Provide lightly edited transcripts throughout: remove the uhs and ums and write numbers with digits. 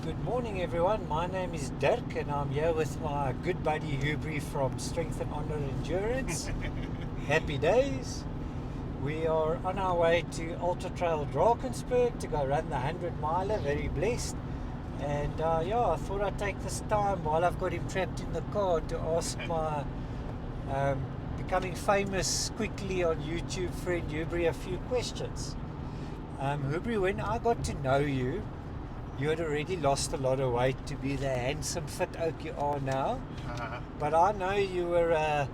Good morning, everyone. My name is Dirk, and I'm here with my good buddy Hubri from Strength and Honor Endurance. Happy days. We are on our way to Ultra Trail Drakensberg to go run the 100 miler. Very blessed. And I thought I'd take this time while I've got him trapped in the car to ask my becoming famous quickly on YouTube friend Hubri a few questions. Hubri, when I got to know you, you had already lost a lot of weight to be the handsome, fit oak you are now. But I know you were a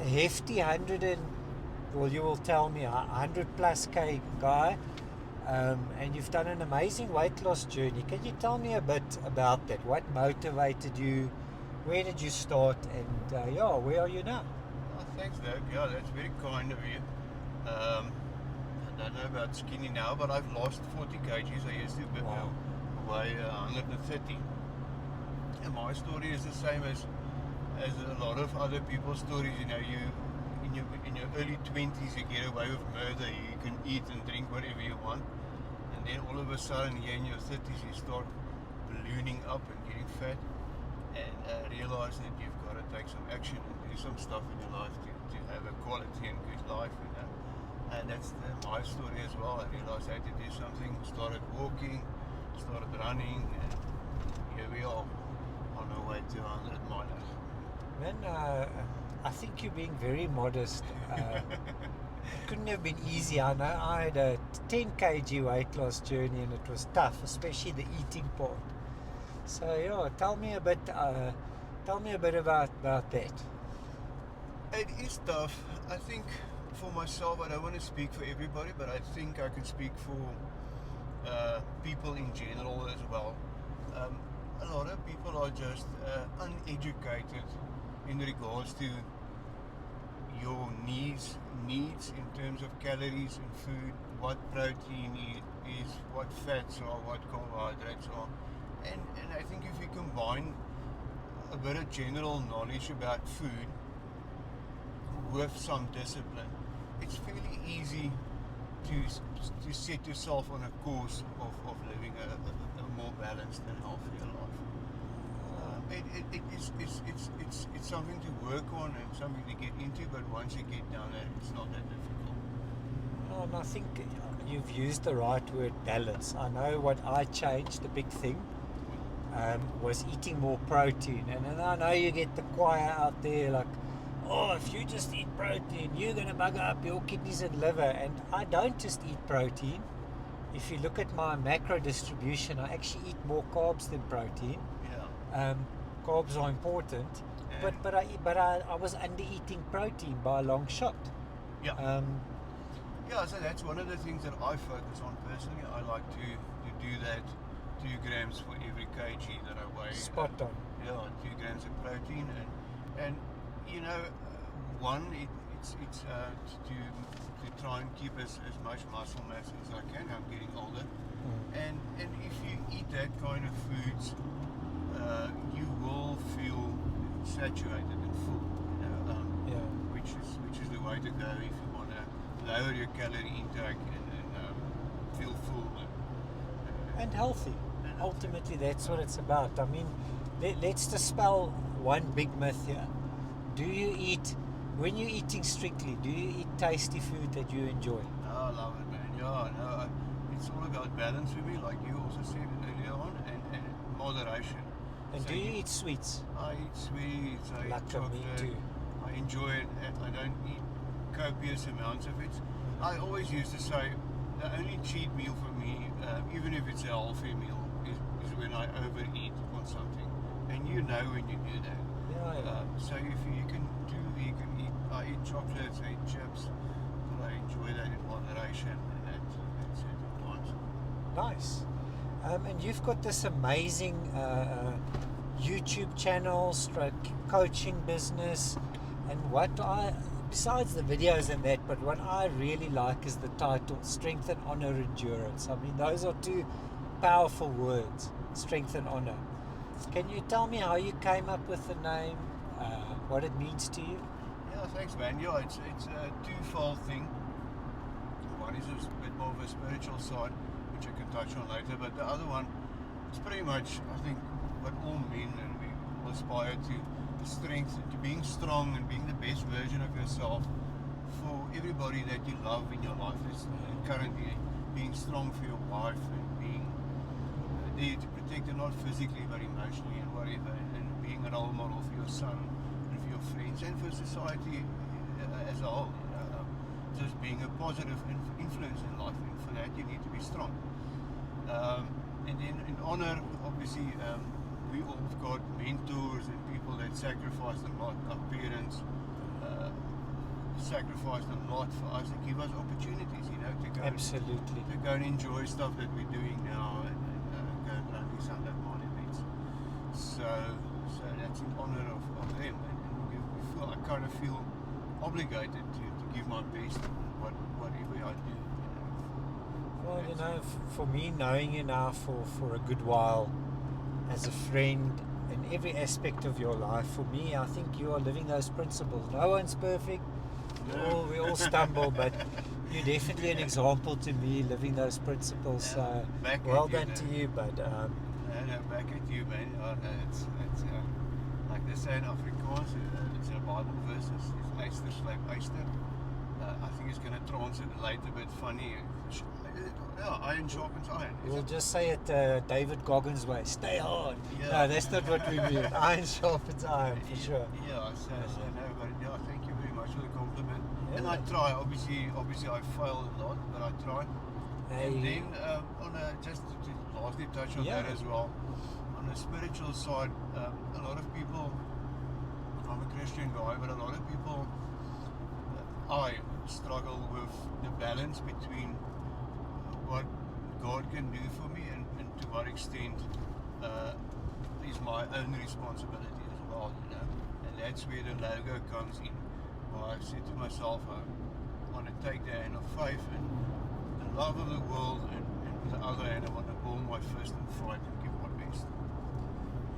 hefty you will tell me, 100 plus K guy. And you've done an amazing weight loss journey. Can you tell me a bit about that? What motivated you? Where did you start? And where are you now? Oh, thanks, Doug. Yeah, that's very kind of you. I don't know about skinny now, but I've lost 40 kgs. I used to weigh 130. And my story is the same as a lot of other people's stories. You know, you in your early 20s you get away with murder. You can eat and drink whatever you want, and then all of a sudden here in your 30s you start ballooning up and getting fat, and realize that you've got to take some action and do some stuff in your life to have a quality and good life, you know. And that's my story as well. I realized I had to do something, started walking, started running, and here we are on our way to 100 miler. Man, I think you're being very modest. It couldn't have been easy. I know I had a 10 kg weight loss journey and it was tough, especially the eating part. So tell me a bit about that. It is tough. I think for myself, I don't want to speak for everybody, but I think I can speak for people in general as well. A lot of people are just uneducated in regards to your needs in terms of calories in food, what protein is, what fats are, what carbohydrates are, and I think if you combine a bit of general knowledge about food with some discipline, it's fairly easy to set yourself on a course of living a more balanced and healthier life. It's something to work on and something to get into, but once you get down there, it's not that difficult. And I think you've used the right word, balance. I know what I changed, the big thing, was eating more protein. And then I know you get the choir out there like, oh, if you just eat protein, you're going to bug up your kidneys and liver. And I don't just eat protein. If you look at my macro distribution, I actually eat more carbs than protein. Yeah. Carbs are important, but I was under eating protein by a long shot. Yeah. So that's one of the things that I focus on personally. I like to do that 2 grams for every kg that I weigh. Spot on. 2 grams of protein, and you know, it's to try and keep as much muscle mass as I can. I'm getting older, and if you eat that kind of foods, you will feel saturated and full, you know, which is the way to go if you want to lower your calorie intake and feel full and healthy. Ultimately, that's what it's about. I mean, let's dispel one big myth here. When you're eating strictly, do you eat tasty food that you enjoy? I love it, man. No, it's all about balance for me, like you also said earlier on, and moderation. And so do you eat sweets? I eat sweets, I like eat chocolate. Me too. I enjoy it. I don't eat copious amounts of it. I always used to say the only cheat meal for me, even if it's a healthy meal, is when I overeat on something. And you know when you do that. So if you can eat, I eat chocolates, I eat chips, but I enjoy that in moderation, and that's it at times. Nice. And you've got this amazing YouTube channel, coaching business, and besides the videos and that, but what I really like is the title, Strength and Honor Endurance. I mean, those are 2 powerful words, strength and honor. Can you tell me how you came up with the name, what it means to you? Yeah, thanks, man. Yeah, it's a twofold thing. One is a bit more of a spiritual side, which I can touch on later, but the other one it's pretty much, I think, what all men and we all aspire to strength, to being strong and being the best version of yourself for everybody that you love in your life. It's currently being strong for your wife and being there to protect her, not physically but emotionally and whatever, and being a role model for your son and for your friends and for society as a whole. Just being a positive influence in life, and for that you need to be strong. And then in honor, obviously, we all have got mentors and people that sacrificed a lot. Our parents sacrificed a lot for us to give us opportunities, to go Absolutely. to go and enjoy stuff that we're doing now and go and run these Sunday events. So that's in honor of them, and I kind of feel obligated to give my best in whatever I do. Well, for me, knowing you now for a good while, as a friend in every aspect of your life, for me, I think you are living those principles. No one's perfect. No. We all stumble, but you're definitely an example to me living those principles. So Back well at you, done to you, but no, back at you, man. It's like they say in Afrikaans, it's a Bible verse. It's Eyster slyp Eyster. I think it's going to translate a bit funny. Iron sharpens iron. we'll just say it David Goggins way. Stay hard. Yeah. No, that's not what we mean. Iron sharpens iron, for sure. Yeah, so no, but thank you very much for the compliment. Yeah. And I try. Obviously, I fail a lot, but I try. Hey. And then just to lastly touch on Yeah. that as well. On the spiritual side, a lot of people. I'm a Christian guy, but a lot of people. I struggle with the balance between what God can do for me and to what extent is my own responsibility as well, And that's where the logo comes in. Well, I said to myself, I want to take the hand of faith and the love of the world, and with the other hand, I want to build my fist and fight and give my best.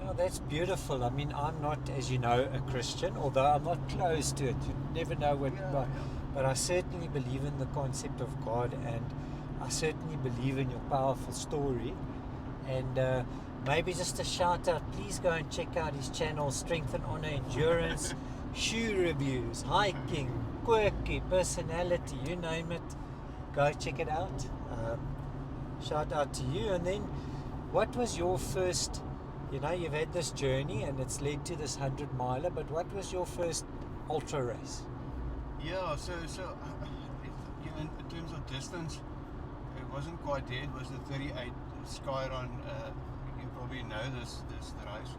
Yeah, that's beautiful. I mean, I'm not, as you know, a Christian, although I'm not close to it. You never know what. But I certainly believe in the concept of God, and I certainly believe in your powerful story. And maybe just a shout out, please go and check out his channel, Strength and Honor Endurance, shoe reviews, hiking, quirky, personality, you name it. Go check it out. Shout out to you. And then, what was your first, you've had this journey and it's led to this 100 miler, but what was your first ultra race? Yeah, so in terms of distance, it wasn't quite there. It was the 38 Skyrun. You probably know this race.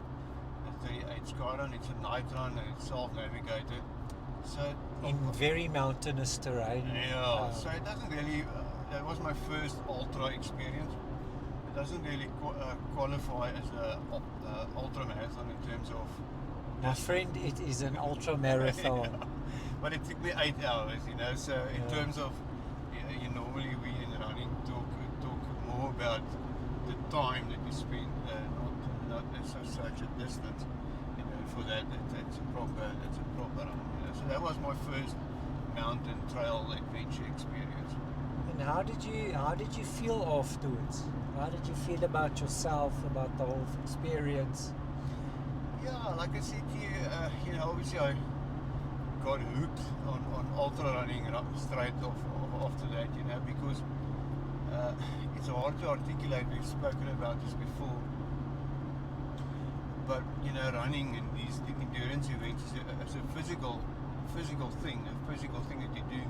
The 38 Skyrun. It's a night run and it's self-navigated. So In very mountainous terrain. yeah, so it doesn't really. That was my first ultra experience. It doesn't really qualify as a ultra marathon in terms of. My friend, it is an ultra marathon. Yeah. But it took me 8 hours, So in terms of, normally we in running talk more about the time that you spend, not as such a distance. For that, that's a proper run. So that was my first mountain trail adventure experience. And how did you feel afterwards? How did you feel about yourself, about the whole experience? Yeah, like I said to you, obviously I got hooked on ultra running straight off after that, because it's hard to articulate. We've spoken about this before, but running and these endurance events is a physical thing, that you do,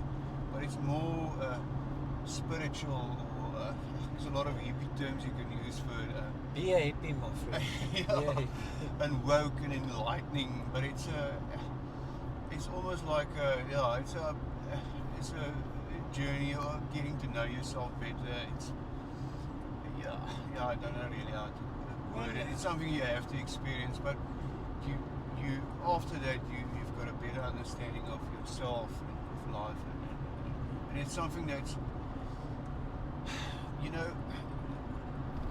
but it's more spiritual. There's a lot of hippie terms you can use for. Be a hippie, my friend. Yeah, and woke and enlightening, but it's almost like it's a journey of getting to know yourself better. I don't know really how to word it. It's something you have to experience, but you after that you've got a better understanding of yourself and of life, and it's something that's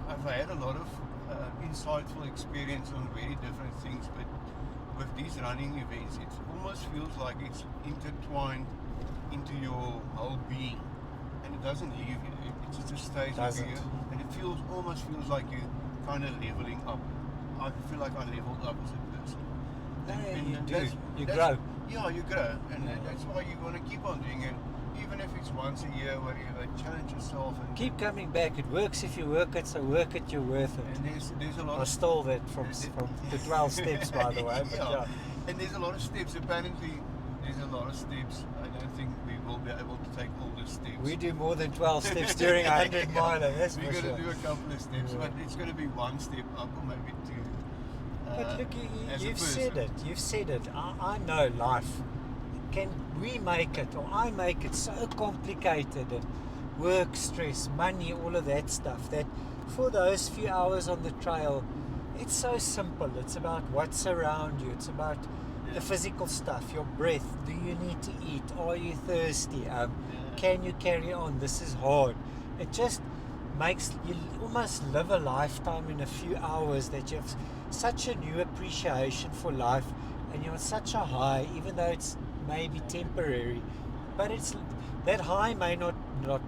I've had a lot of insightful experience on very different things, but with these running events, it almost feels like it's intertwined into your whole being, and it doesn't leave you. It just stays with you, and it almost feels like you kind of leveling up. I feel like I leveled up as a person. You do. that's- You that's- grow. Yeah, you grow, and Yeah. that's why you want to keep on doing it, even if it's once a year, whatever. Challenge yourself and Keep coming back. It works if you work it, so work it, you're worth it. And there's a lot I of stole that from the 12 steps, by the way. But yeah. And there's a lot of steps. Apparently, there's a lot of steps. I don't think we will be able to take all the steps. We do more than 12 steps during a 100 miler, that's We're for going sure. to do a couple of steps, Yeah. but it's going to be one step up or maybe two. But look, as a you've said person. it. You've said it. I know life. Can we make it, or I make it so complicated, and work, stress, money, all of that stuff, that for those few hours on the trail, it's so simple. It's about what's around you. It's about the physical stuff, your breath. Do you need to eat? Are you thirsty? Can you carry on? This is hard. It just makes you almost live a lifetime in a few hours, that you have such a new appreciation for life, and you're on such a high, even though it's maybe temporary, but it's that high may not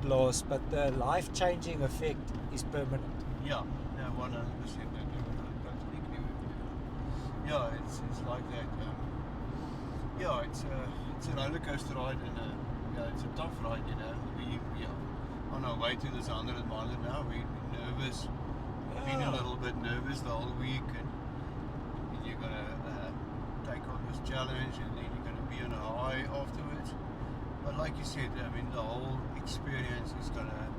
last, but the life-changing effect is permanent. Yeah, 100%. I totally agree with you. Yeah, it's like that. It's a roller coaster ride, and it's a tough ride. We are on our way to this 100 miler now. We're nervous. Been a little bit nervous the whole week, and you're gonna take on this challenge, and then you're gonna be on a high afterwards. But like you said, I mean, the whole experience is gonna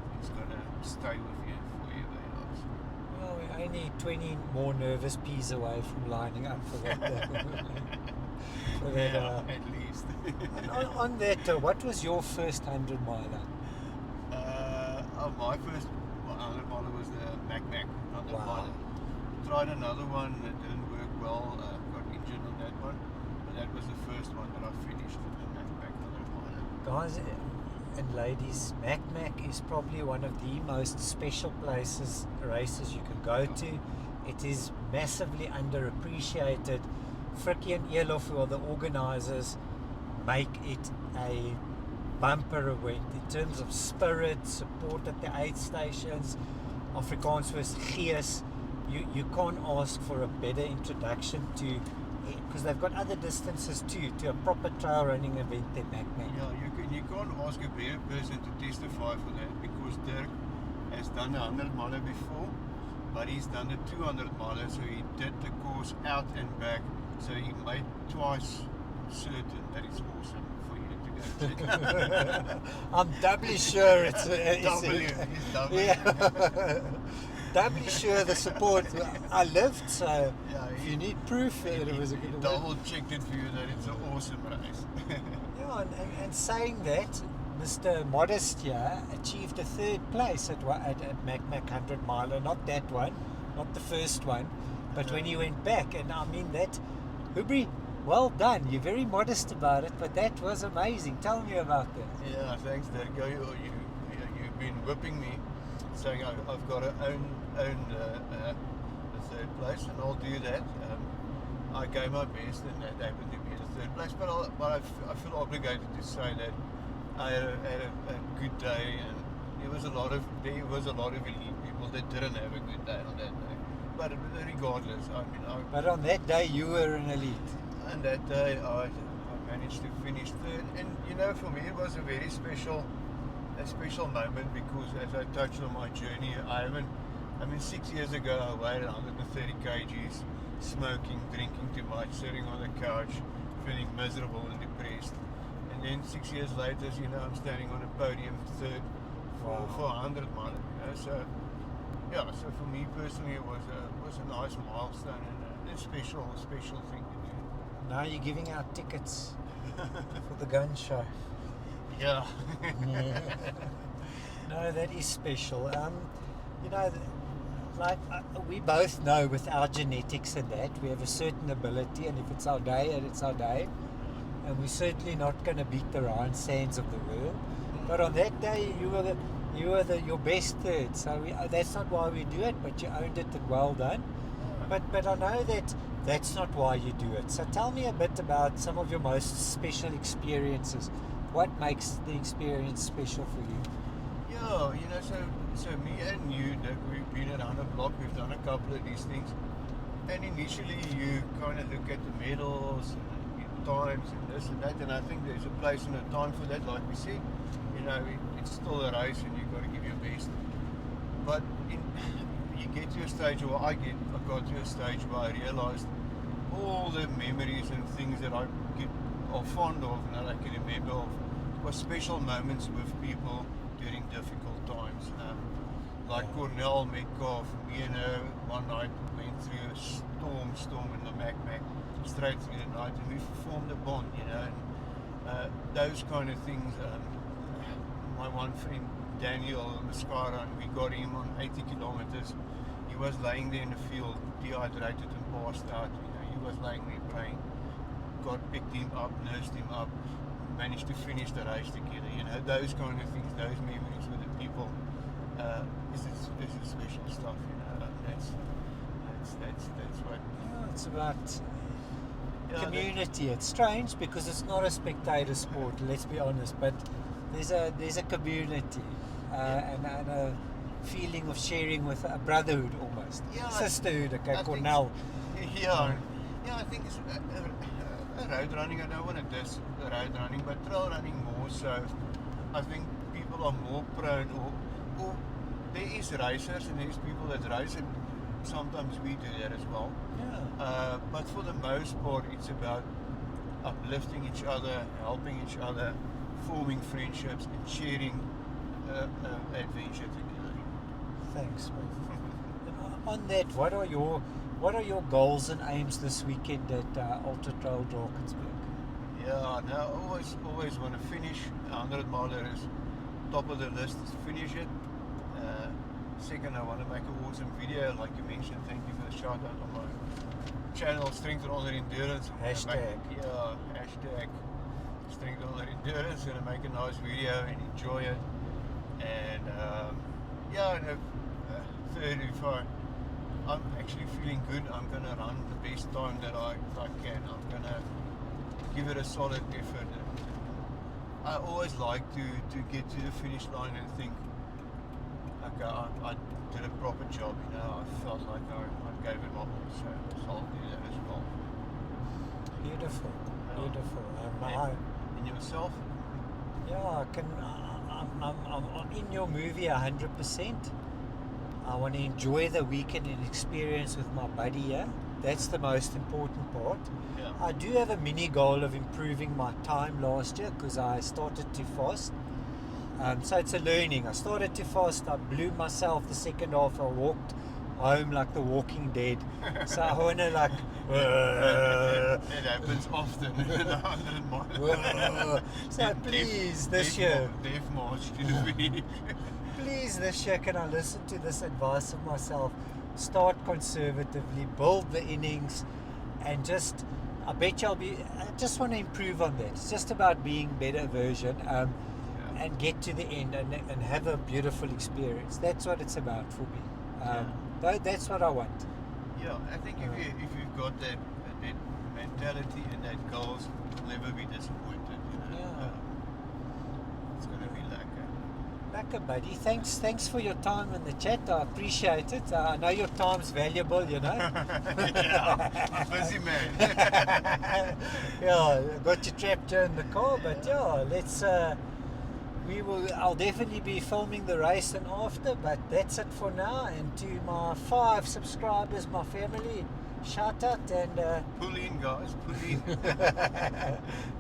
stay with you forever. Well, we're only 20 more nervous peas away from lining up for that. For that, At least. and on that, what was your first 100 miler? My first 100 miler was the Mac 100 Wow. miler. Tried another one that didn't work well. Got injured on that one, but that was the first one that I finished, the Mac 100 miler. Guys and ladies, Mac is probably one of the most special races you can go to. It is massively underappreciated. Frikkie and Elof, who are the organisers, make it a bumper event in terms of spirit, support at the aid stations. Afrikaans was gees. You can't ask for a better introduction to, because they've got other distances too, to a proper trail running event than Mac. Yeah, you can't ask a better person to testify for that, because Dirk has done a 100 miler before, but he's done the 200 miler, so he did the course out and back, so he made twice certain that it's awesome for you to go to. I'm doubly sure it's Yeah. doubly sure the support. I lived, so Yeah, if you need proof, it was a good event. double checked it for you that it's an awesome race. Yeah, and saying that, Mr. Modest here achieved a third place at Mac 100 miler, not that one, not the first one, but when he went back. And I mean that, Hubri, well done. You're very modest about it, but that was amazing. Tell me about that. Yeah, thanks, Dirk. You've been whipping me, saying I've got to own the third place, and I'll do that. I gave my best, and that happened to be the third place. But I feel obligated to say that I had a good day, and there was a lot of elite people that didn't have a good day on that day. But regardless, I mean, But on that day, you were an elite. and that day I managed to finish third, and for me it was a very special moment, because as I touched on my journey, 6 years ago I weighed 130 kgs, smoking, drinking too much, sitting on the couch, feeling miserable and depressed, and then 6 years later, I'm standing on a podium third for 100 miles, so yeah, so for me personally it was a nice milestone, and a special thing to do. Now you're giving out tickets for the gun show. Yeah. No, that is special. We both know with our genetics and that, we have a certain ability, and if it's our day, it's our day. And we're certainly not going to beat the Ryan Sands of the world. But on that day, you were your best third. So that's not why we do it, but you owned it, and well done. But I know that's not why you do it. So tell me a bit about some of your most special experiences. What makes the experience special for you? Yeah, Yeah, you know, so me and you, Dick, we've been around the block, we've done a couple of these things. And initially you kind of look at the medals and times and this and that, and I think there's a place and a time for that, like we said. You know, it's still a race and you've got to give your best. But you get to a stage where I got to a stage where I realised all the memories and things that are fond of and that I can remember of was special moments with people during difficult times. Like Cornell Metcalf, me and her one night went through a storm in the Mac straight through the night, and we formed a bond, you know. And those kind of things. My one friend Daniel Mascara, we got him on 80 kilometers. He was laying there in the field, dehydrated and passed out. You know, he was laying there praying. God picked him up, nursed him up, managed to finish the race together. You know, those kind of things, those memories with the people. This is special stuff. You know, that's what. Yeah, it's about community. It's strange because it's not a spectator sport. Let's be honest, but there's a community and a feeling of sharing with a brotherhood almost, sisterhood. Okay, Cornell. I think it's road running. I don't want to diss the road running, but trail running more so. I think people are more prone, or there is racers and there's people that race, and sometimes we do that as well. Yeah. But for the most part, it's about uplifting each other, helping each other, forming friendships, and sharing adventure together. Thanks, man. On that, what are your goals and aims this weekend at Ultra Trail Drakensberg? Yeah, now always want to finish. 100 miler is top of the list. Is finish it. Second, I want to make an awesome video, like you mentioned. Thank you for the shout out on my channel, Strength and Honor Endurance. Hashtag. Hashtag Strength and Honor Endurance. Gonna make a nice video and enjoy it. And third, if I'm actually feeling good, I'm gonna run the best time that I can. I'm gonna give it a solid effort. I always like to get to the finish line and think, okay, I did a proper job, you know. I felt like I gave it my all, so I'll do that as well. Beautiful. And yourself? Yeah, I'm in your movie 100%. I want to enjoy the weekend and experience with my buddy here. That's the most important part. Yeah. I do have a mini goal of improving my time last year because I started too fast. So it's a learning. I started too fast. I blew myself the second half. I walked home like the Walking Dead. So I want to like... It happens often in 100 miles. So please, this year... Death march to the finish. Please, this year, can I listen to this advice of myself? Start conservatively, build the innings, and just, I bet you I just want to improve on that. It's just about being better version and get to the end and have a beautiful experience. That's what it's about for me. That's what I want. Yeah, I think if you've got that mentality and that goals, you'll never be disappointed. You know? Yeah. It's going to be Lekker, buddy. Thanks for your time in the chat. I appreciate it. I know your time's valuable, you know. Yeah, I'm a busy man. Yeah, got you trapped here in the car, but yeah, let's. I'll definitely be filming the race and after, but that's it for now. And to my 5 subscribers, my family, shout out and pull in, guys, pull in.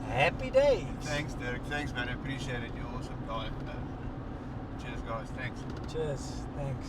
Happy days. Thanks, Derek. Thanks, man. I appreciate it. You're awesome guy. Cheers, guys. Thanks. Cheers. Thanks.